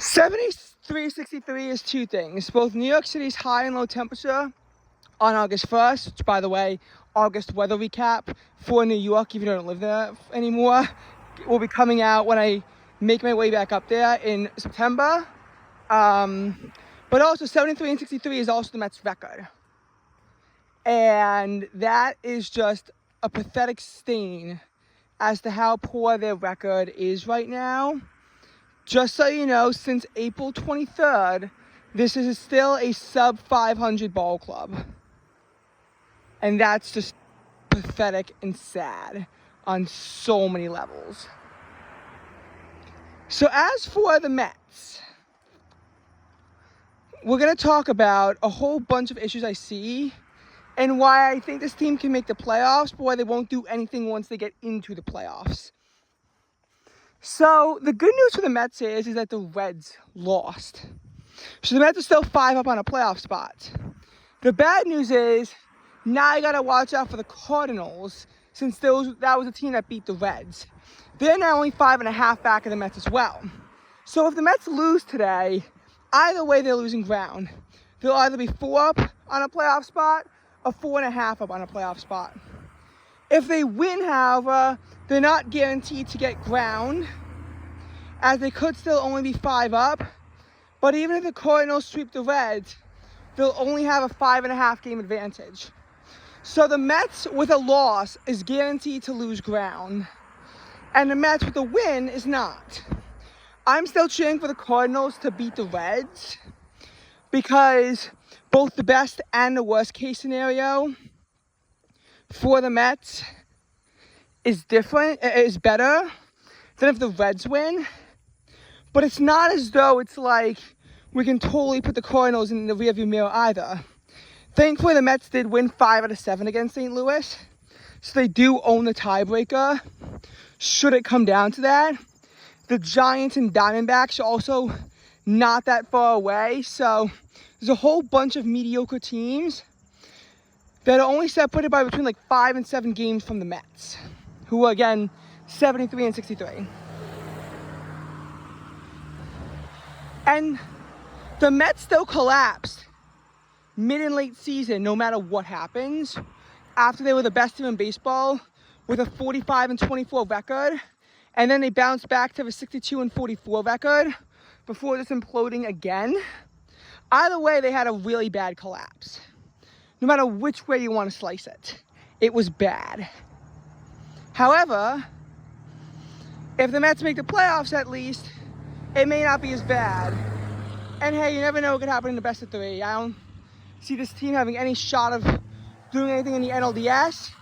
73-63 is two things. Both New York City's high and low temperature on August 1st, which, by the way, August weather recap for New York, if you don't live there anymore, will be coming out when I make my way back up there in September. But also 73 and 63 is also the Mets record. And that is just a pathetic stain as to how poor their record is right now. Just so you know, since April 23rd, this is still a sub 500 ball club. And that's just pathetic and sad on so many levels. So as for the Mets, we're going to talk about a whole bunch of issues I see and why I think this team can make the playoffs, but why they won't do anything once they get into the playoffs. So the good news for the Mets is that the Reds lost. So the Mets are still 5 up on a playoff spot. The bad news is now you got to watch out for the Cardinals, since that was a team that beat the Reds. They're now only 5.5 back of the Mets as well. So if the Mets lose today, either way they're losing ground. They'll either be 4 up on a playoff spot or 4.5 up on a playoff spot. If they win, however, they're not guaranteed to get ground, as they could still only be 5 up. But even if the Cardinals sweep the Reds, they'll only have a 5.5 game advantage. So the Mets with a loss is guaranteed to lose ground, and the Mets with a win is not. I'm still cheering for the Cardinals to beat the Reds, because both the best and the worst case scenario for the Mets is better than if the Reds win. But it's not as though it's like we can totally put the Cardinals in the rearview mirror either. Thankfully, the Mets did win 5 out of 7 against St. Louis, so they do own the tiebreaker, should it come down to that. The Giants and Diamondbacks are also not that far away, so there's a whole bunch of mediocre teams that are only separated by between like 5 and 7 games from the Mets, who are, again, 73 and 63. And the Mets still collapsed mid and late season, no matter what happens, after they were the best team in baseball with a 45 and 24 record, and then they bounced back to a 62 and 44 record before just imploding again. Either way, they had a really bad collapse. No matter which way you want to slice it, it was bad. However, if the Mets make the playoffs at least, it may not be as bad. And hey, you never know what could happen in the best of 3. I don't see this team having any shot of doing anything in the NLDS.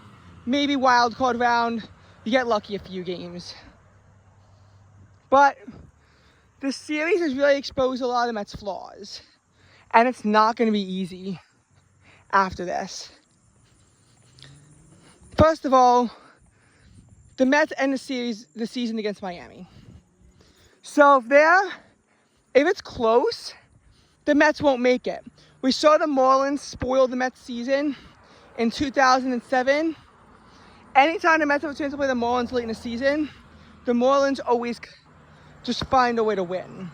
Maybe wild card round, you get lucky a few games. But this series has really exposed a lot of the Mets' flaws. And it's not going to be easy after this. First of all, the Mets end the season against Miami. So if it's close, the Mets won't make it. We saw the Marlins spoil the Mets season in 2007. Anytime the Mets have a chance to play the Marlins late in the season, the Marlins always just find a way to win.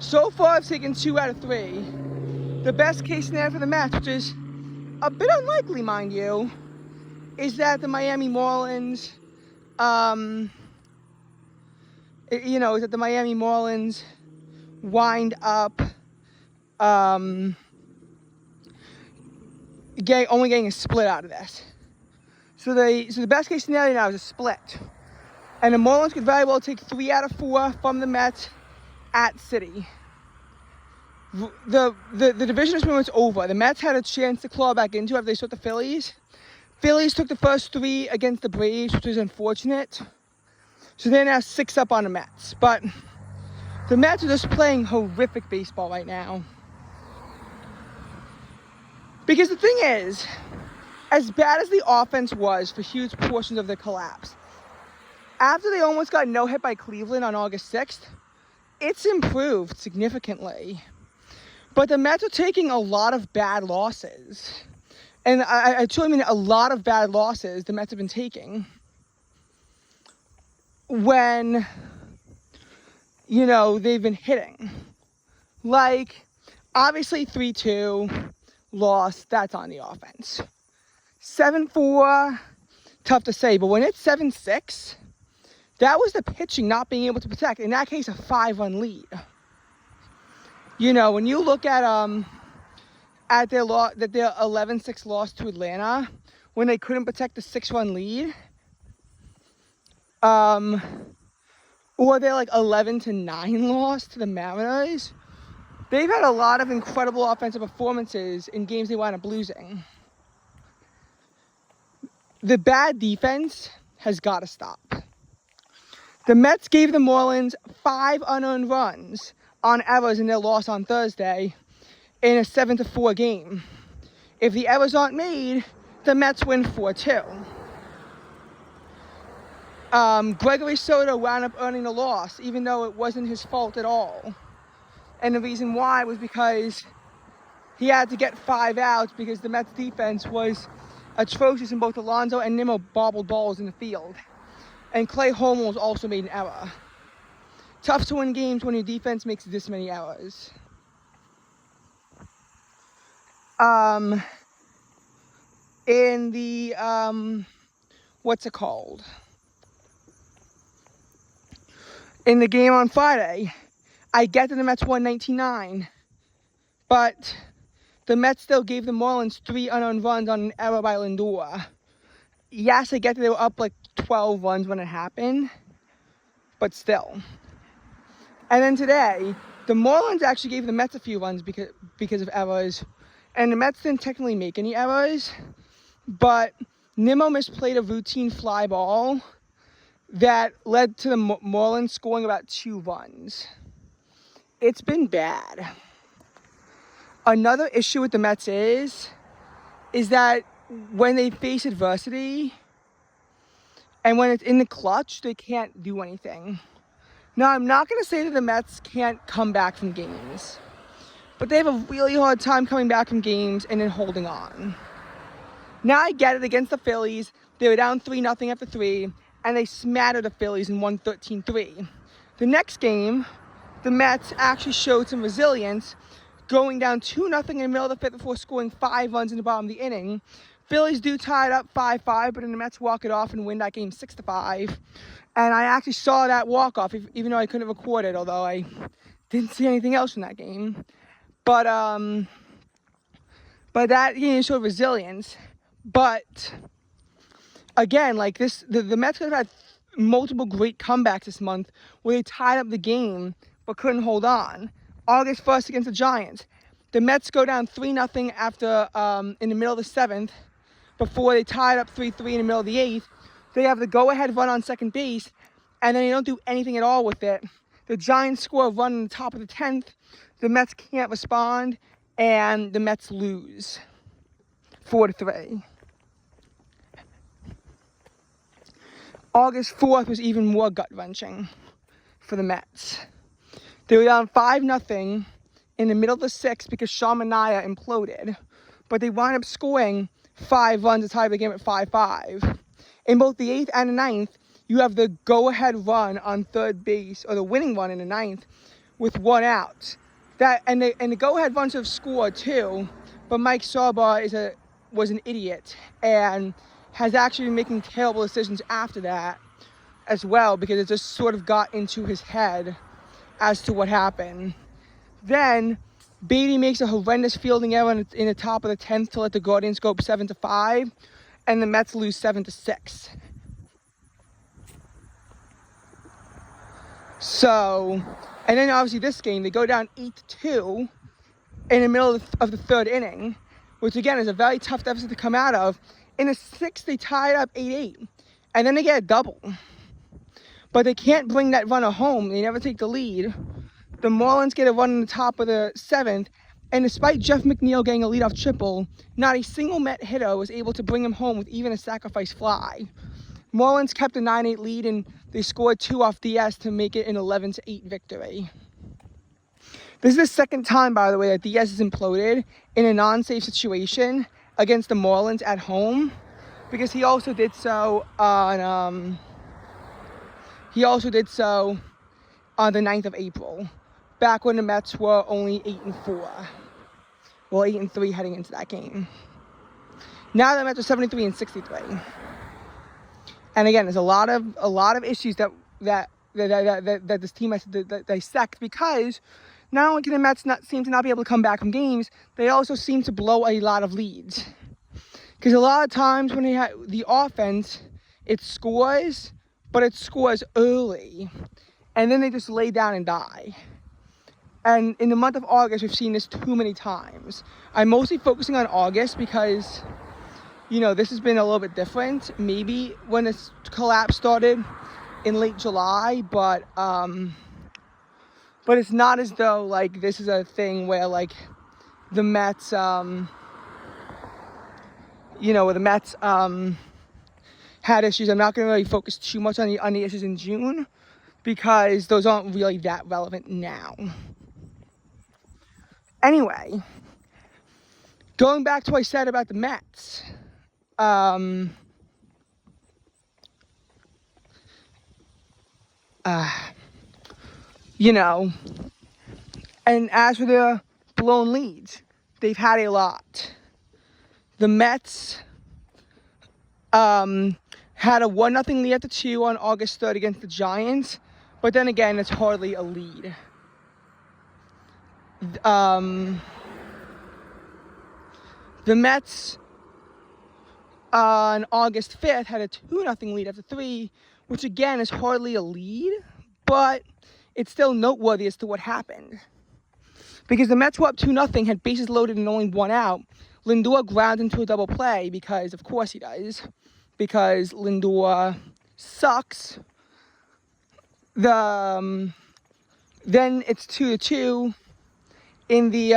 So far, I've taken 2 out of 3. The best case scenario for the Mets, which is a bit unlikely, mind you, is that the Miami Marlins, wind up only getting a split out of this. So the best case scenario now is a split. And the Marlins could very well take 3 out of 4 from the Mets at City. The division is pretty much over. The Mets had a chance to claw back into it if they swept the Phillies. Phillies took the first 3 against the Braves, which is unfortunate. So they're now 6 up on the Mets. But the Mets are just playing horrific baseball right now. Because the thing is, as bad as the offense was for huge portions of the collapse, after they almost got no hit by Cleveland on August 6th, it's improved significantly. But the Mets are taking a lot of bad losses. And I truly mean a lot of bad losses the Mets have been taking. When you know, they've been hitting. Like, obviously 3-2 loss, that's on the offense. 7-4, tough to say, but when it's 7-6, that was the pitching not being able to protect. In that case, a 5-run lead. You know, when you look at their 11-6 loss to Atlanta, when they couldn't protect the 6-run lead, or their like 11-9 loss to the Mariners, they've had a lot of incredible offensive performances in games they wound up losing. The bad defense has got to stop. The Mets gave the Marlins 5 unearned runs on errors in their loss on Thursday in a 7-4 game. If the errors aren't made, the Mets win 4-2. Gregory Soto wound up earning the loss, even though it wasn't his fault at all. And the reason why was because he had to get 5 outs because the Mets defense was atrocious and both Alonso and Nimmo bobbled balls in the field. And Clay Holmes also made an error. Tough to win games when your defense makes this many errors. In the, what's it called? In the game on Friday, I get that the Mets won 19-9, but the Mets still gave the Marlins 3 unearned runs on an error by Lindor. Yes, I get that they were up like 12 runs when it happened, but still. And then today, the Marlins actually gave the Mets a few runs because of errors, and the Mets didn't technically make any errors, but Nimmo misplayed a routine fly ball that led to the Marlins scoring about 2 runs. It's been bad. Another issue with the Mets is that when they face adversity and when it's in the clutch, they can't do anything. Now, I'm not going to say that the Mets can't come back from games, but they have a really hard time coming back from games and then holding on. Now I get it, against the Phillies, they were down 3-0 after 3, and they smattered the Phillies and won 13-3. The next game, the Mets actually showed some resilience, going down 2-0 in the middle of the 5th before scoring 5 runs in the bottom of the inning. Phillies do tie it up 5-5, but then the Mets walk it off and win that game 6-5. And I actually saw that walk-off, even though I couldn't record it, although I didn't see anything else from that game. But that game showed resilience. But again, like this, the Mets could have had multiple great comebacks this month where they tied up the game but couldn't hold on. August 1st against the Giants, the Mets go down 3-0 after in the middle of the 7th before they tied up 3-3 in the middle of the 8th. They have the go-ahead run on second base, and then they don't do anything at all with it. The Giants score a run in the top of the 10th. The Mets can't respond, and the Mets lose 4-3. August 4th was even more gut-wrenching for the Mets. They were down 5-0 in the middle of the 6th because Sean Manaea imploded, but they wound up scoring 5 runs to tie the game at 5-5. In both the 8th and the 9th, you have the go-ahead run on third base, or the winning run in the 9th, with 1 out. And the go-ahead run should have scored too, but Mike Sauber was an idiot and has actually been making terrible decisions after that as well, because it just sort of got into his head as to what happened. Then Beatty makes a horrendous fielding error in the top of the 10th to let the Guardians go up 7-5, and the Mets lose 7-6. So, and then obviously this game, they go down 8-2 in the middle of the 3rd inning, which again is a very tough deficit to come out of. In the 6th, they tie it up 8-8, and then they get a double. But they can't bring that runner home. They never take the lead. The Marlins get a run in the top of the 7th, and despite Jeff McNeil getting a leadoff triple, not a single Met hitter was able to bring him home with even a sacrifice fly. Marlins kept a 9-8 lead, and they scored 2 off Diaz to make it an 11-8 victory. This is the second time, by the way, that Diaz has imploded in a non-safe situation against the Marlins at home, because he also did so on the 9th of April, back when the Mets were only 8-4. Well, 8-3 heading into that game. Now the Mets are 73-63. And again, there's a lot of issues that this team has to dissect, because not only can the Mets seem to not be able to come back from games, they also seem to blow a lot of leads. Because a lot of times when they have the offense, it scores, but it scores early, and then they just lay down and die. And in the month of August, we've seen this too many times. I'm mostly focusing on August because, you know, this has been a little bit different. Maybe when this collapse started in late July, but it's not as though, like, this is a thing where, like, the Mets, had issues. I'm not going to really focus too much on the issues in June, because those aren't really that relevant now. Anyway, going back to what I said about the Mets, you know, and as for the blown leads, they've had a lot. The Mets had a 1-0 lead after 2 on August 3rd against the Giants, but then again, it's hardly a lead. The Mets on August 5th had a 2-0 lead after 3, which again is hardly a lead, but it's still noteworthy as to what happened. Because the Mets were up 2-0, had bases loaded and only 1 out. Lindor ground into a double play, because of course he does, because Lindor sucks. Then it's 2-2 in the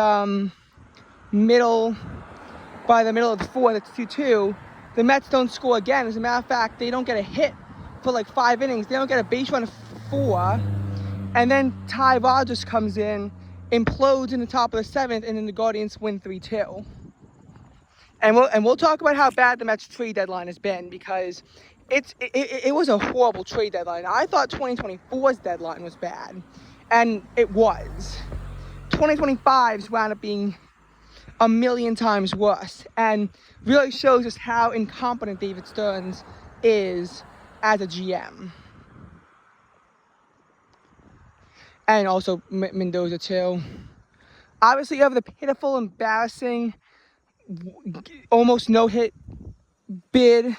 by the middle of the 4th. It's 2-2. The Mets don't score again. As a matter of fact, they don't get a hit for like 5 innings. They don't get a base run of 4, and then Ty Rogers comes in, implodes in the top of the 7th, and then the Guardians win 3-2. And we'll talk about how bad the Mets trade deadline has been, because it was a horrible trade deadline. I thought 2024's deadline was bad, and it was. 2025's wound up being a million times worse, and really shows us how incompetent David Stearns is as a GM. And also Mendoza too. Obviously, you have the pitiful, embarrassing, almost no-hit bid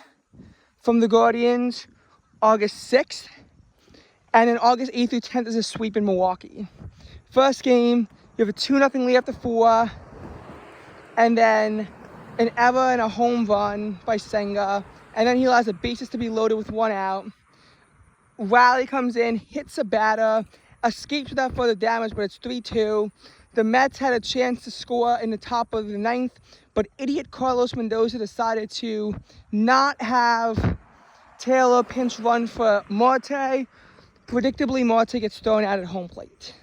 from the Guardians August 6th. And then August 8th through 10th is a sweep in Milwaukee. First game, you have a 2-0 lead after 4. And then an error and a home run by Senga. And then he allows the bases to be loaded with 1 out. Riley comes in, hits a batter, escapes without further damage, but it's 3-2. The Mets had a chance to score in the top of the 9th, but idiot Carlos Mendoza decided to not have Taylor pinch run for Marte. Predictably, Marte gets thrown out at home plate.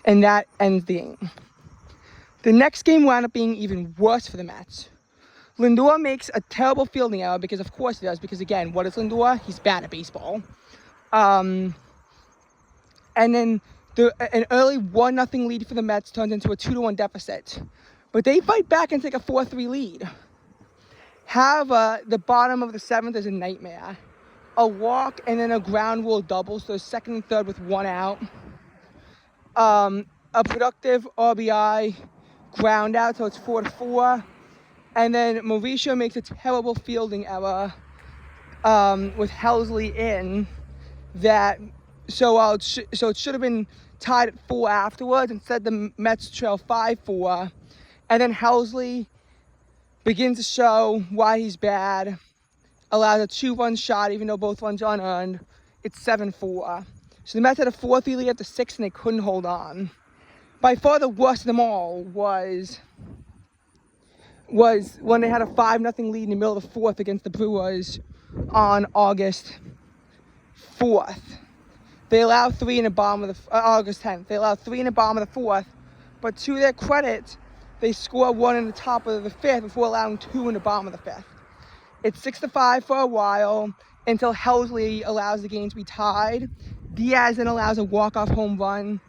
And that ends the game. The next game wound up being even worse for the Mets. Lindor makes a terrible fielding error, because of course he does, because again, what is Lindor? He's bad at baseball. And then an early 1-0 lead for the Mets turns into a 2-1 deficit. But they fight back and take a 4-3 lead. However, the bottom of the 7th is a nightmare. A walk and then a ground rule double, so second and third with 1 out. A productive RBI ground out, so it's 4-4. And then Mauricio makes a terrible fielding error with Helsley in that. So it should have been tied at 4 afterwards. Instead, the Mets trail 5-4. And then Helsley begins to show why he's bad. Allows a 2-run shot, even though both runs are unearned. It's 7-4. So the Mets had a 4-3 lead after 6, and they couldn't hold on. By far the worst of them all was when they had a 5-0 lead in the middle of the 4th against the Brewers on August 4th. They allowed 3 in the bottom of the August 10th. They allowed 3 in the bottom of the 4th, but to their credit, they score 1 in the top of the 5th before allowing 2 in the bottom of the 5th. It's 6-5 for a while, until Helsley allows the game to be tied. Diaz then allows a walk-off home run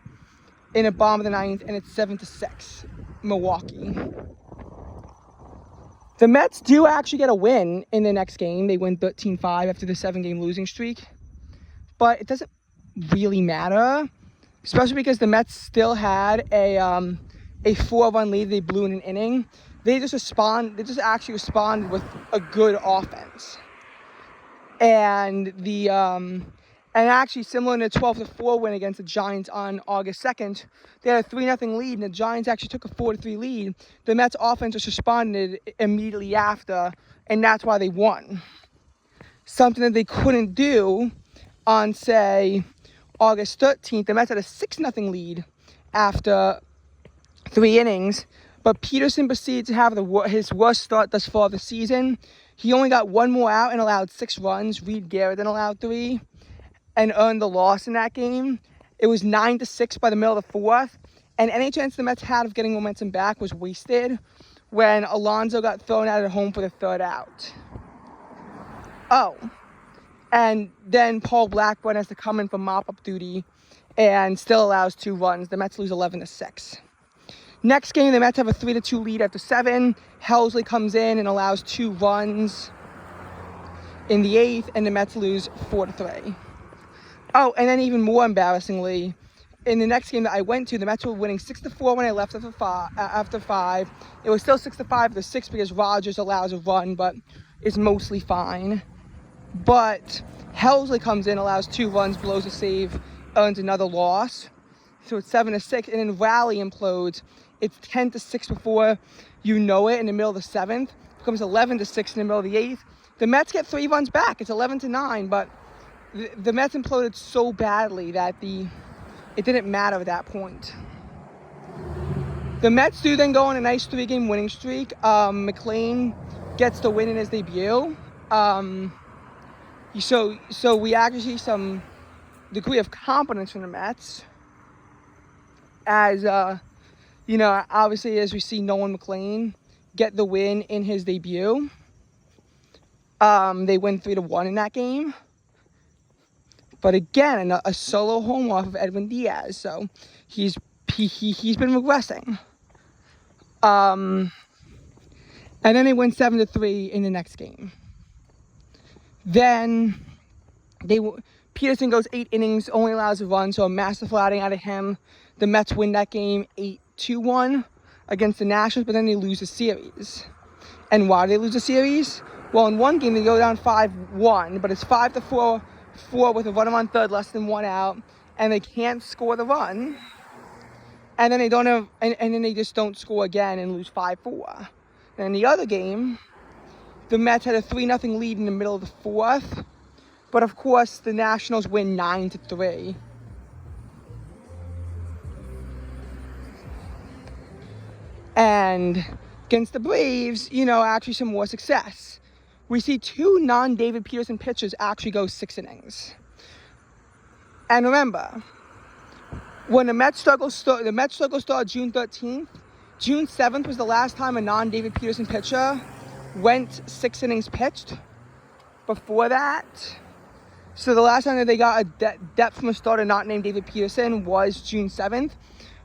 in a bottom of the ninth, and it's 7-6, Milwaukee. The Mets do actually get a win in the next game. They win 13-5 after the 7-game losing streak. But it doesn't really matter, especially because the Mets still had a 4-run lead they blew in an inning. They just actually responded with a good offense. And actually similar to the 12-4 win against the Giants on August 2nd, they had a 3-0 lead, and the Giants actually took a 4-3 lead. The Mets offense just responded immediately after, and that's why they won. Something that they couldn't do on, say, August 13th. The Mets had a 6-0 lead after 3 innings, but Peterson proceeded to have his worst start thus far of the season. He only got 1 more out and allowed 6 runs. Reed Garrett then allowed 3 and earned the loss in that game. It was 9-6 by the middle of the 4th, and any chance the Mets had of getting momentum back was wasted when Alonso got thrown out at home for the 3rd out. Oh, and then Paul Blackburn has to come in for mop-up duty and still allows 2 runs. The Mets lose 11-6. Next game, the Mets have a 3-2 lead after 7. Helsley comes in and allows 2 runs in the 8th, and the Mets lose 4-3. Oh, and then even more embarrassingly, in the next game that I went to, the Mets were winning 6-4 when I left after 5. It was still 6-5 after 6 because Rogers allows a run, but is mostly fine. But Helsley comes in, allows 2 runs, blows a save, earns another loss. So it's 7-6, and then Raleigh implodes. It's 10-6 before you know it in the middle of the 7th. It becomes 11-6 in the middle of the 8th. The Mets get 3 runs back. It's 11-9, but the Mets imploded so badly that it didn't matter at that point. The Mets do then go on a nice 3-game winning streak. McLean gets the win in his debut. So we actually see some degree of confidence from the Mets. As, obviously as we see Nolan McLean get the win in his debut. They win 3-1 in that game. But again, a solo home off of Edwin Diaz. So he's been regressing. And then they win 7-3 in the next game. Then Peterson goes 8 innings, only allows a run, so a masterful outing out of him. The Mets win that game 8-1 against the Nationals, but then they lose the series. And why do they lose the series? Well, in one game they go down 5-1, but it's 5-4 with a runner on third, less than 1 out, and they can't score the run. And then they don't have, and then they just don't score again and lose 5-4. And in the other game, the Mets had a 3-0 lead in the middle of the 4th, but of course the Nationals win 9-3. And against the Braves, actually some more success. We see 2 non-David Peterson pitchers actually go 6 innings. And remember, when the Mets struggle started June 13th. June 7th was the last time a non-David Peterson pitcher went 6 innings pitched. Before that, so the last time that they got a depth from a starter not named David Peterson was June 7th.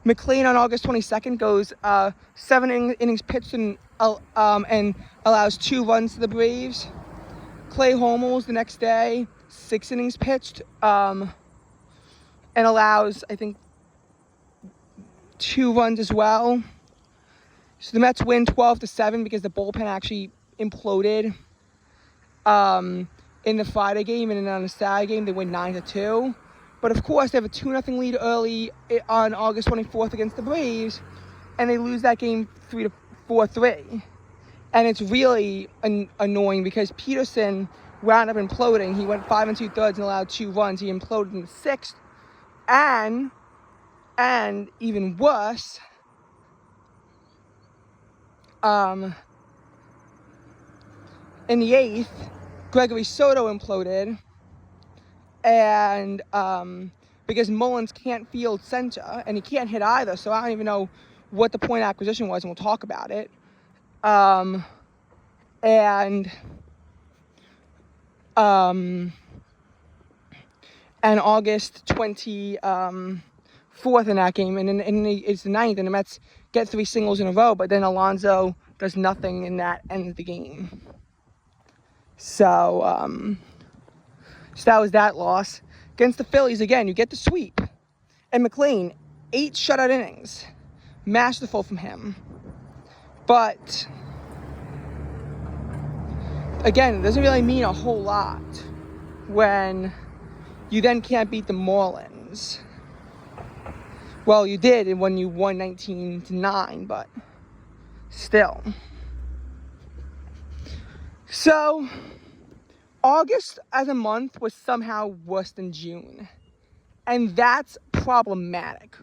McLean on August 22nd goes 7 innings pitched and allows 2 runs to the Braves. Clay Holmes the next day, 6 innings pitched and allows, I think, 2 runs as well. So the Mets win 12-7 because the bullpen actually imploded in the Friday game, and then on the Saturday game they win 9-2. But of course they have a 2-0 lead early on August 24th against the Braves, and they lose that game 4-3. And it's really annoying because Peterson wound up imploding. He went 5 2/3 and allowed 2 runs. He imploded in the 6th, and even worse, in the 8th, Gregory Soto imploded, and because Mullins can't field center, and he can't hit either, so I don't even know what the point acquisition was, and we'll talk about it. And and August 24th in that game, and then it's the 9th, and the Mets get 3 singles in a row, but then Alonso does nothing in that end of the game. So that was that loss. Against the Phillies, again, you get the sweep. And McLean, 8 shutout innings. Masterful from him. But, again, it doesn't really mean a whole lot when you then can't beat the Marlins. Well, you did when you won 19-9, but still. So, August as a month was somehow worse than June. And that's problematic.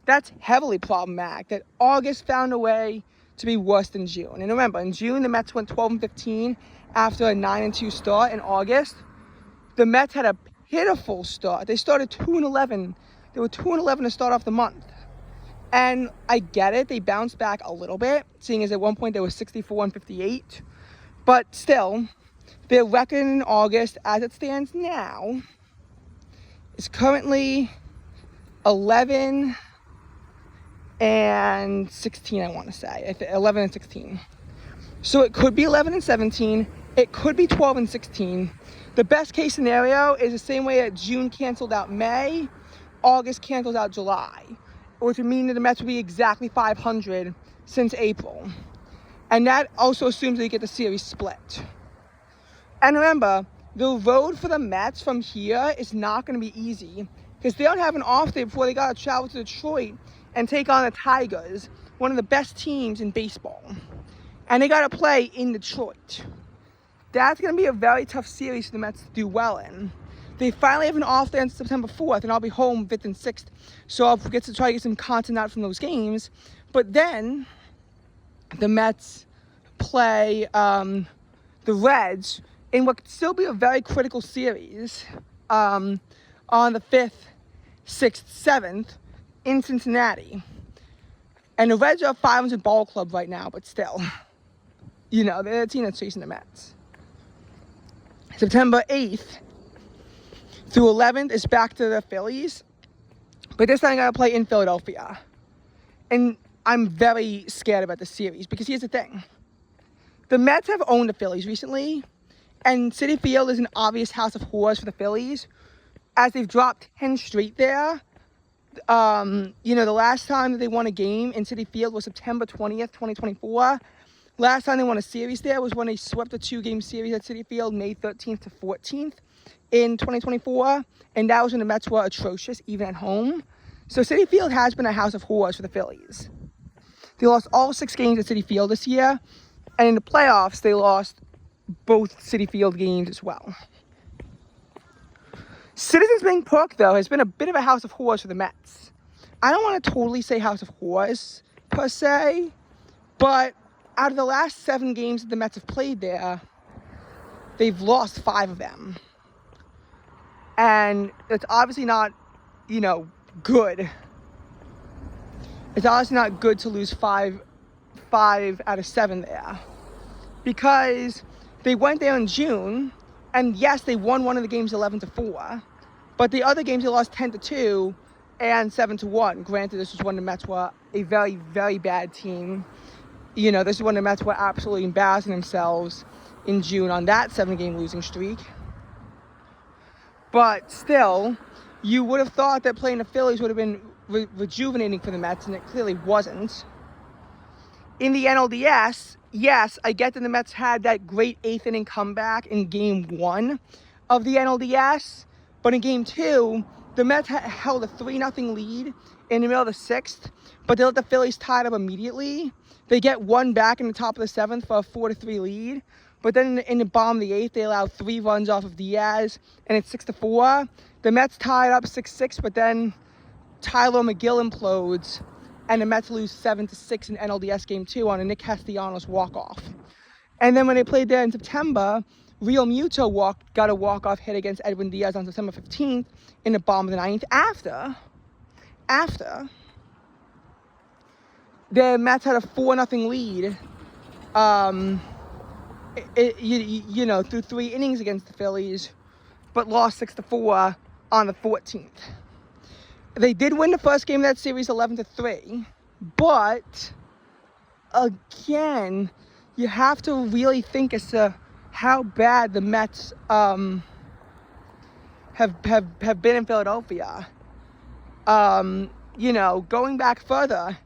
That's heavily problematic that August found a way to be worse than June. And remember, in June, the Mets went 12-15 after a 9-2 start. In August, the Mets had a pitiful start. They started 2-11. They were 2-11 to start off the month. And I get it. They bounced back a little bit, seeing as at one point they were 64-58. But still, their record in August, as it stands now, is currently 11-16, I want to say. 11-16. So it could be 11-17. It could be 12-16. The best case scenario is the same way that June canceled out May, August canceled out July, which would mean that the Mets would be exactly 500 since April. And that also assumes that you get the series split. And remember, the road for the Mets from here is not going to be easy because they don't have an off day before they got to travel to Detroit and take on the Tigers, one of the best teams in baseball. And they got to play in Detroit. That's going to be a very tough series for the Mets to do well in. They finally have an off day on September 4th, and I'll be home 5th and 6th, so I'll get to try to get some content out from those games. But then the Mets play the Reds in what could still be a very critical series on the 5th, 6th, 7th in Cincinnati. And the Reds are a 500 ball club right now, but still, you know, they're the team that's chasing the Mets. September 8th through 11th is back to the Phillies, but this time I gotta play in Philadelphia. And I'm very scared about the series because here's the thing. The Mets have owned the Phillies recently, and Citi Field is an obvious house of horrors for the Phillies, as they've dropped 10 straight there. You know, the last time that they won a game in Citi Field was September 20th, 2024. Last time they won a series there was when they swept a 2-game series at Citi Field, May 13th to 14th in 2024. And that was when the Mets were atrocious, even at home. So Citi Field has been a house of horrors for the Phillies. They lost all 6 games at Citi Field this year. And in the playoffs, they lost both Citi Field games as well. Citizens Bank Park, though, has been a bit of a house of horrors for the Mets. I don't want to totally say house of horrors, per se, but out of the last 7 games that the Mets have played there, they've lost 5 of them. And it's obviously not, you know, good. It's obviously not good to lose 5 out of 7 there. Because they went there in June, and yes, they won one of the games 11-4, but the other games they lost 10-2 and 7-1. Granted, this was when the Mets were a very, very bad team. You know, this is when the Mets were absolutely embarrassing themselves in June on that 7-game losing streak. But still, you would have thought that playing the Phillies would have been rejuvenating for the Mets, and it clearly wasn't. In the NLDS, yes, I get that the Mets had that great 8th inning comeback in Game 1 of the NLDS, but in Game 2, the Mets held a 3-0 lead in the middle of the 6th, but they let the Phillies tie it up immediately. They get 1 back in the top of the 7th for a 4-3 lead, but then in the bottom of the 8th, they allowed 3 runs off of Diaz, and it's 6-4. The Mets tied up 6-6, but then Tyler McGill implodes, and the Mets lose 7-6 in NLDS Game 2 on a Nick Castellanos walk-off. And then when they played there in September, Real Muto got a walk-off hit against Edwin Diaz on September 15th in the bottom of the 9th. After the Mets had a 4-0 lead you know, through 3 innings against the Phillies, but lost 6-4 on the 14th. They did win the first game of that series 11-3, but again, you have to really think as to how bad the Mets have been in Philadelphia. You know, going back further,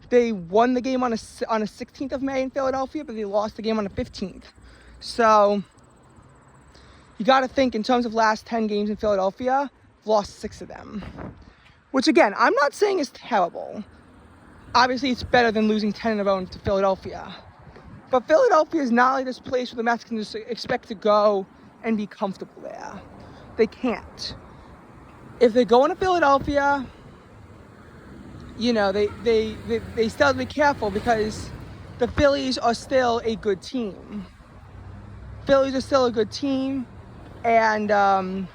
they won the game on the 16th of May in Philadelphia, but they lost the game on the 15th. So you got to think in terms of last 10 games in Philadelphia, lost 6 of them. Which again, I'm not saying is terrible. Obviously, it's better than losing 10 in a row to Philadelphia. But Philadelphia is not like this place where the Mets can just expect to go and be comfortable there. They can't. If they go into Philadelphia, you know, they still have to be careful because the Phillies are still a good team. Phillies are still a good team, and the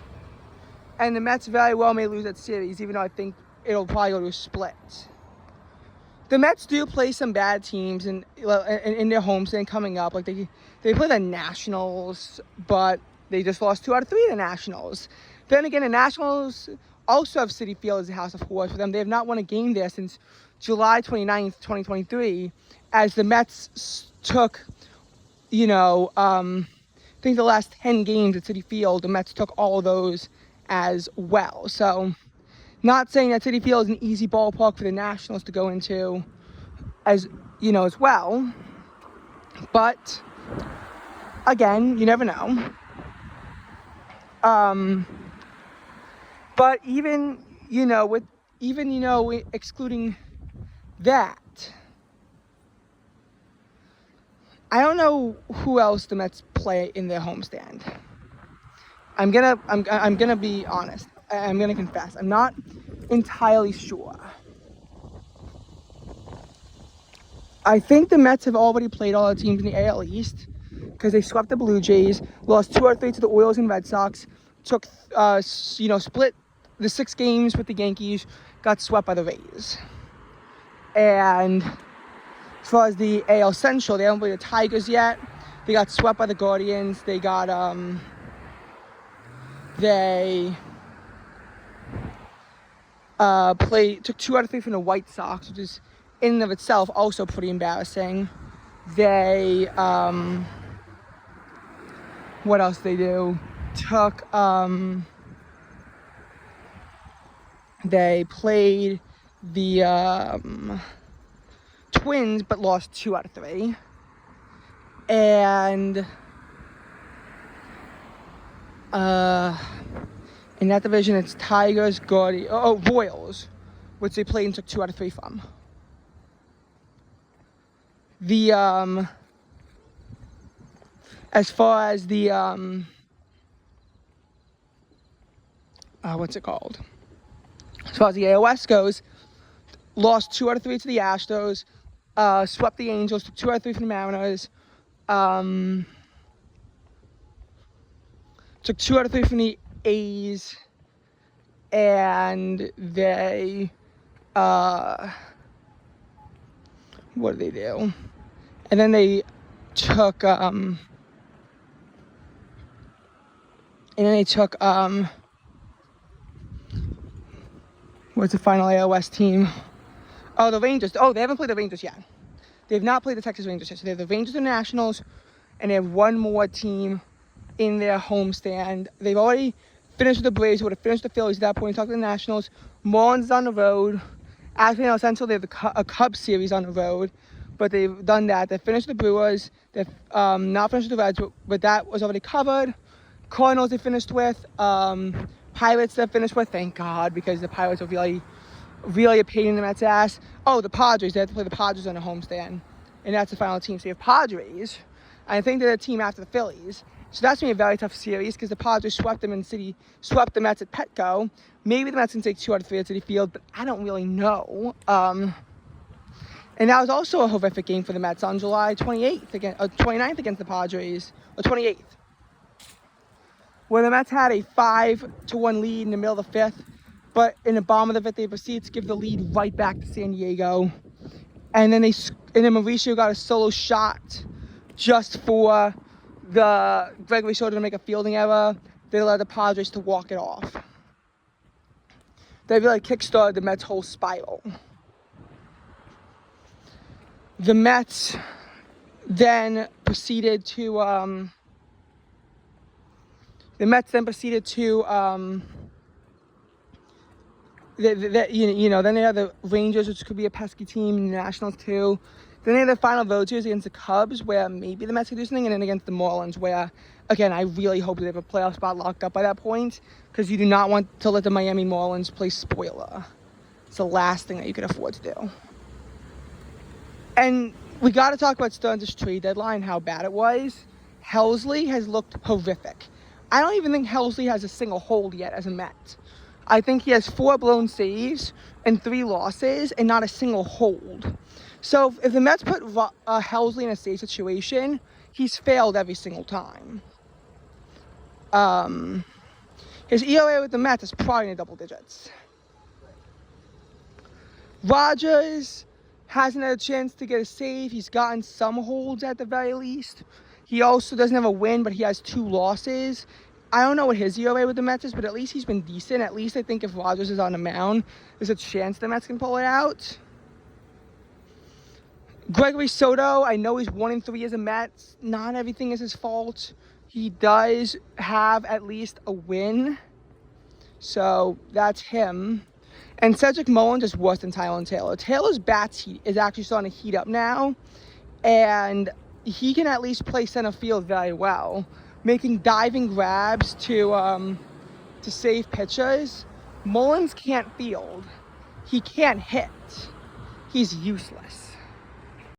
Mets very well may lose that series, even though I think it'll probably go to a split. The Mets do play some bad teams in their homestand coming up. Like they play the Nationals, but they just lost 2 out of 3 of the Nationals. Then again, the Nationals also have Citi Field as a house of horrors for them. They have not won a game there since July 29th, 2023, as the Mets took, you know, I think the last 10 games at Citi Field, the Mets took all of those as well. So, not saying that Citi Field is an easy ballpark for the Nationals to go into, as you know, as well. But again, you never know. But even excluding that, I don't know who else the Mets play in their homestand. I'm gonna be honest. I'm gonna confess. I'm not entirely sure. I think the Mets have already played all the teams in the AL East because they swept the Blue Jays, lost 2 out of 3 to the Orioles and Red Sox, took split the 6 games with the Yankees, got swept by the Rays. And as far as the AL Central, they haven't played the Tigers yet. They got swept by the Guardians. They got took 2 out of 3 from the White Sox, which is in and of itself also pretty embarrassing. They what else did they do? They played the Twins, but lost 2 out of 3. And in that division, it's Tigers, Royals, which they played and took 2 out of 3 from. The as far as the what's it called? As far as the AOS goes, lost 2 out of 3 to the Astros, swept the Angels, took 2 out of 3 from the Mariners, took 2 out of 3 from the A's, and they what did they do? And then they took what's the final AOS team? Oh, the Rangers. Oh, they haven't played the Rangers yet. They have not played the Texas Rangers yet. So they have the Rangers and Nationals, and they have one more team in their homestand. They've already finished with the Braves, would have finished the Phillies at that point. Talk to the Nationals. Marlins is on the road. As we know, Central, they have a Cubs series on the road, but they've done that. They finished the Brewers. They've not finished the Reds, but that was already covered. Cardinals they finished with. Pirates they finished with. Thank God, because the Pirates are really a pain in the Mets' ass. Oh, the Padres. They have to play the Padres on a homestand, and that's the final team. So you have Padres. I think they're the team after the Phillies. So that's going to be a very tough series because the Padres swept the Mets at Petco. Maybe the Mets can take 2 out of 3 at Citi Field, but I don't really know. And that was also a horrific game for the Mets on July 29th against the Padres, or 28th, where the Mets had a 5-1 lead in the middle of the 5th, but in the bottom of the 5th, they proceeded to give the lead right back to San Diego. And then Mauricio got a solo shot just for the Gregory Soto to make a fielding error, they allowed the Padres to walk it off. They really kickstarted the Mets' whole spiral. The Mets then proceeded to then they have the Rangers, which could be a pesky team, and the Nationals too. Then they have the final road series against the Cubs, where maybe the Mets could do something, and then against the Marlins, where, again, I really hope they have a playoff spot locked up by that point, because you do not want to let the Miami Marlins play spoiler. It's the last thing that you could afford to do. And we got to talk about Stearns' trade deadline, how bad it was. Helsley has looked horrific. I don't even think Helsley has a single hold yet as a Met. I think he has 4 blown saves and 3 losses and not a single hold. So if the Mets put Helsley in a save situation, he's failed every single time. His ERA with the Mets is probably in the double digits. Rogers hasn't had a chance to get a save. He's gotten some holds at the very least. He also doesn't have a win, but he has 2 losses. I don't know what his ERA with the Mets is, but at least he's been decent. At least I think if Rogers is on the mound, there's a chance the Mets can pull it out. Gregory Soto, I know he's 1-3 as a Met. Not everything is his fault. He does have at least a win. So that's him. And Cedric Mullins is worse than Tyler Taylor. Taylor's bats is actually starting to heat up now. And he can at least play center field very well, making diving grabs to save pitchers. Mullins can't field. He can't hit. He's useless.